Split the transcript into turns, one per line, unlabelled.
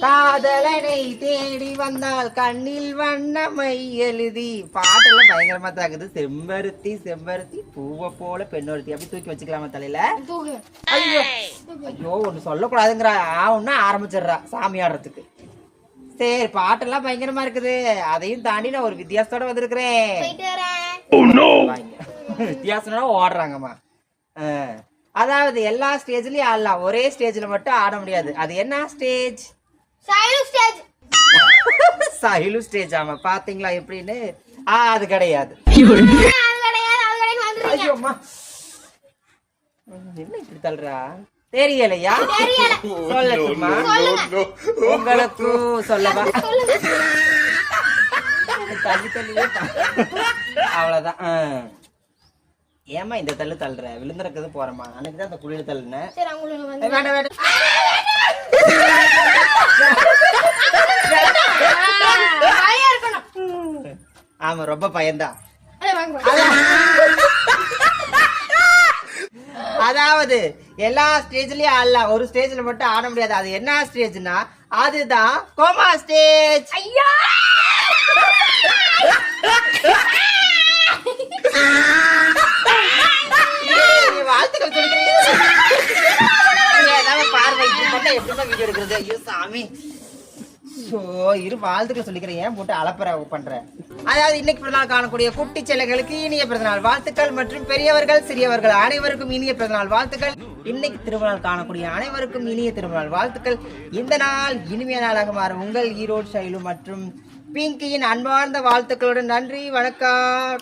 காதலனை தேடி வந்தால் கண்ணில் வண்ணமை எழுதி. பாட்டெல்லாம் பயங்கரமா தாக்குது. செம்பருத்தி செம்பருத்தி பூவை போல பெண்ணொருத்தி. அப்படி தூக்கி வச்சுக்கலாமா தலையில? ஐயோ ஐயோ ஒண்ணு சொல்லக்கூடாதுங்கிற ஒன்னு ஆரம்பிச்சிடுறா சாமி ஆடுறதுக்கு. சரி பாட்டெல்லாம் பயங்கரமா இருக்குது. அதையும் தாண்டி நான் ஒரு வித்தியாசத்தோட வந்திருக்கிறேன். வித்தியாசம் ஓடுறாங்கம்மா. அதாவது எல்லா ஸ்டேஜ்லயும் ஆடலாம், ஒரே ஸ்டேஜ்ல மட்டும் ஆட முடியாது. அது என்ன ஸ்டேஜ்? சைலு ஸ்டேஜ். ஆமா பாத்தீங்களா எப்படின்னு? அது கிடையாது. என்ன இப்படி தள்ளுறா? தெரியலையா? சொல்லட்டுமா? உங்களுக்கு சொல்லவா? தள்ளி தள்ளியே அவ்வளவுதான். ஏமா இந்த தள்ளு தள்ளுற? விழுந்துறது போறமா? அன்னைக்குதான் அந்த குளியல தள்ளுனேன். ஆமா ரொம்ப பயந்தான். அதாவது எல்லா ஸ்டேஜ்லயும் ஆடலாம், ஒரு ஸ்டேஜ்ல மட்டும் ஆட முடியாது. அது என்ன ஸ்டேஜ்னா அதுதான் கோமா ஸ்டேஜ். ஐயா வாழ்த்துக்கள் சொல்றேன். பார்வைக்கு எப்படிதான் வீடியோ எடுக்கிறது? ஐயோ சாமி. இரு வாழ்த்துக்கள் சொல்லிக்கிறேன். ஏன் போட்டு அலப்பற பண்ற? அதாவது இன்னைக்கு பிறந்தநாள் காணக்கூடிய குட்டி செல்லைகளுக்கு இனிய பிறந்தநாள் வாழ்த்துக்கள் மற்றும் பெரியவர்கள் சிறியவர்கள் அனைவருக்கும் இனிய பிறந்தநாள் வாழ்த்துக்கள். இன்னைக்கு திருமணம் காணக்கூடிய அனைவருக்கும் இனிய திருமண வாழ்த்துக்கள். இந்த நாள் இனிமைய நாளாக மாறும். உங்கள் ஈரோடு ஷைலு மற்றும் பிங்கியின் அன்பார்ந்த வாழ்த்துக்களுடன் நன்றி, வணக்கம்.